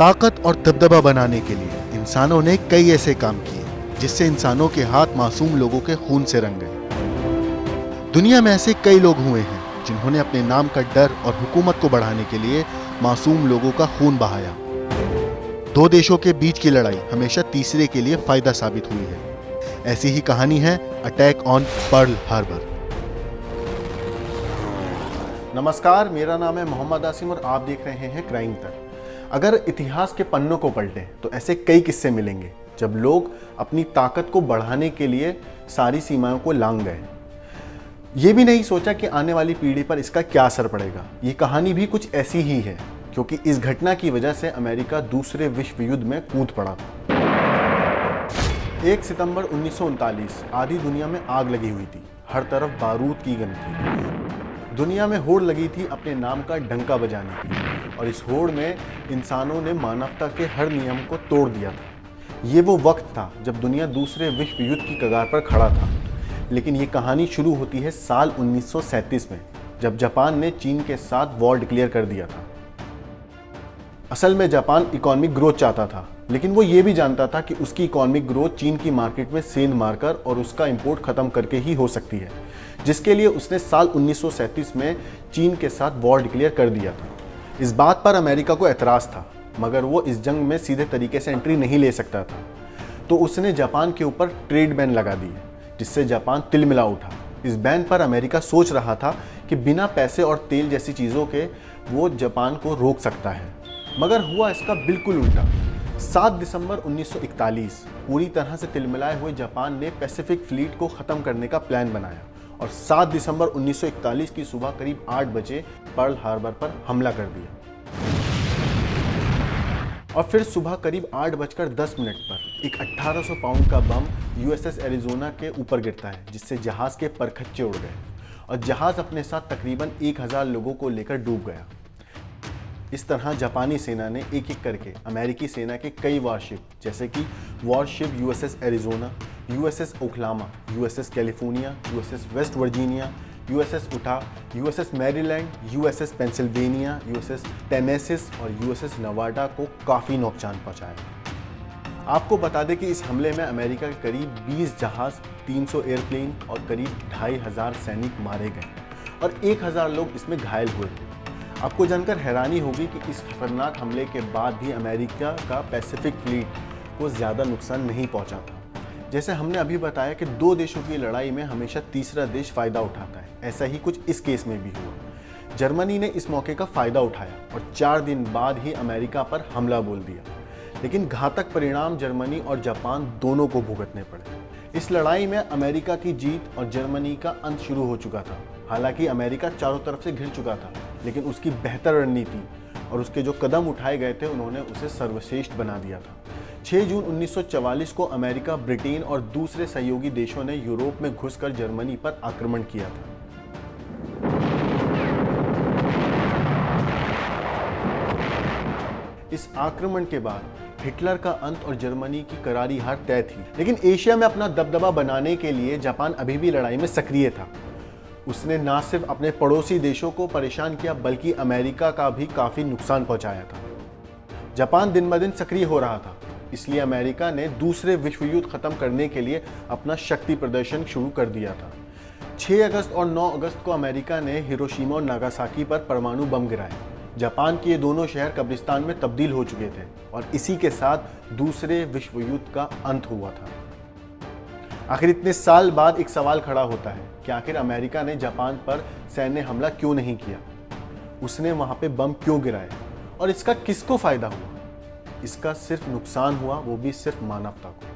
ताकत और दबदबा बनाने के लिए इंसानों ने कई ऐसे काम किए जिससे इंसानों के हाथ मासूम लोगों के खून से रंग गए। दुनिया में ऐसे कई लोग हुए हैं जिन्होंने अपने नाम का डर और हुकूमत को बढ़ाने के लिए मासूम लोगों का खून बहाया। दो देशों के बीच की लड़ाई हमेशा तीसरे के लिए फायदा साबित हुई है। ऐसी ही कहानी है अटैक ऑन पर्ल हार्बर। नमस्कार, मेरा नाम है मोहम्मद आसिम और आप देख रहे हैं क्राइम तक। अगर इतिहास के पन्नों को पलटें तो ऐसे कई किस्से मिलेंगे जब लोग अपनी ताकत को बढ़ाने के लिए सारी सीमाओं को लांघ गए। ये भी नहीं सोचा कि आने वाली पीढ़ी पर इसका क्या असर पड़ेगा। ये कहानी भी कुछ ऐसी ही है, क्योंकि इस घटना की वजह से अमेरिका दूसरे विश्व युद्ध में कूद पड़ा था। 1 सितंबर 1939 आधी दुनिया में आग लगी हुई थी। हर तरफ बारूद की गंध थी। दुनिया में होड़ लगी थी अपने नाम का डंका बजाने की, और इस होड़ में इंसानों ने मानवता के हर नियम को तोड़ दिया था। ये वो वक्त था जब दुनिया दूसरे विश्व युद्ध की कगार पर खड़ा था। लेकिन ये कहानी शुरू होती है साल 1937 में, जब जापान ने चीन के साथ वॉर डिक्लेयर कर दिया था। असल में जापान इकोनॉमिक ग्रोथ चाहता था, लेकिन वो ये भी जानता था कि उसकी इकोनॉमिक ग्रोथ चीन की मार्केट में सेंध मारकर और उसका इंपोर्ट खत्म करके ही हो सकती है, जिसके लिए उसने साल 1937 में चीन के साथ वॉर डिक्लेयर कर दिया था। इस बात पर अमेरिका को एतराज़ था, मगर वो इस जंग में सीधे तरीके से एंट्री नहीं ले सकता था, तो उसने जापान के ऊपर ट्रेड बैन लगा दिए, जिससे जापान तिलमिला उठा। इस बैन पर अमेरिका सोच रहा था कि बिना पैसे और तेल जैसी चीज़ों के वो जापान को रोक सकता है, मगर हुआ इसका बिल्कुल उल्टा। 7 दिसंबर 1941 पूरी तरह से तिलमिलाए हुए जापान ने पैसिफिक फ्लीट को ख़त्म करने का प्लान बनाया और 7 दिसंबर 1941 की सुबह करीब 8 बजे पर्ल हार्बर पर हमला कर दिया। और फिर सुबह करीब 8:10 पर एक 1800 पाउंड का बम यूएसएस एरिज़ोना के ऊपर गिरता है, जिससे जहाज़ के परखच्चे उड़ गए और जहाज़ अपने साथ तकरीबन 1000 लोगों को लेकर डूब गया। इस तरह जापानी सेना ने एक एक करके अमेरिकी सेना के कई वारशिप, जैसे कि warship USS Arizona, USS Oklahoma, USS California, USS West Virginia, USS Utah, USS Maryland, USS Pennsylvania, USS Tennessee और यूएसएस नवाडा को काफ़ी नुकसान पहुंचाया। आपको बता दें कि इस हमले में अमेरिका के करीब 20 जहाज़, 300 एयरप्लेन और करीब 2500 सैनिक मारे गए और 1000 लोग इसमें घायल हुए थे। आपको जानकर हैरानी होगी कि इस खतरनाक हमले के बाद भी अमेरिका का पैसिफिक फ्लीट को ज़्यादा नुकसान नहीं पहुंचा था। जैसे हमने अभी बताया कि दो देशों की लड़ाई में हमेशा तीसरा देश फ़ायदा उठाता है, ऐसा ही कुछ इस केस में भी हुआ। जर्मनी ने इस मौके का फ़ायदा उठाया और 4 दिन बाद ही अमेरिका पर हमला बोल दिया, लेकिन घातक परिणाम जर्मनी और जापान दोनों को भुगतने पड़े। इस लड़ाई में अमेरिका की जीत और जर्मनी का अंत शुरू हो चुका था। हालांकि अमेरिका चारों तरफ से घिर चुका था, लेकिन उसकी बेहतर रणनीति और उसके जो कदम उठाए गए थे उन्होंने उसे सर्वश्रेष्ठ बना दिया था। 6 जून 1944 को अमेरिका, ब्रिटेन और दूसरे सहयोगी देशों ने यूरोप में घुसकर जर्मनी पर आक्रमण किया था। इस आक्रमण के बाद हिटलर का अंत और जर्मनी की करारी हार तय थी। लेकिन एशिया में अपना दबदबा बनाने के लिए जापान अभी भी लड़ाई में सक्रिय था। उसने न सिर्फ अपने पड़ोसी देशों को परेशान किया, बल्कि अमेरिका का भी काफ़ी नुकसान पहुंचाया था। जापान दिन ब दिन सक्रिय हो रहा था, इसलिए अमेरिका ने दूसरे विश्व युद्ध खत्म करने के लिए अपना शक्ति प्रदर्शन शुरू कर दिया था। 6 अगस्त और 9 अगस्त को अमेरिका ने हिरोशिमा और नागासाकी पर परमाणु बम गिराए। जापान के ये दोनों शहर कब्रिस्तान में तब्दील हो चुके थे और इसी के साथ दूसरे विश्व युद्ध का अंत हुआ था। आखिर इतने साल बाद एक सवाल खड़ा होता है कि आखिर अमेरिका ने जापान पर सैन्य हमला क्यों नहीं किया? उसने वहां पे बम क्यों गिराए और इसका किसको फायदा हुआ? इसका सिर्फ नुकसान हुआ, वो भी सिर्फ मानवता को।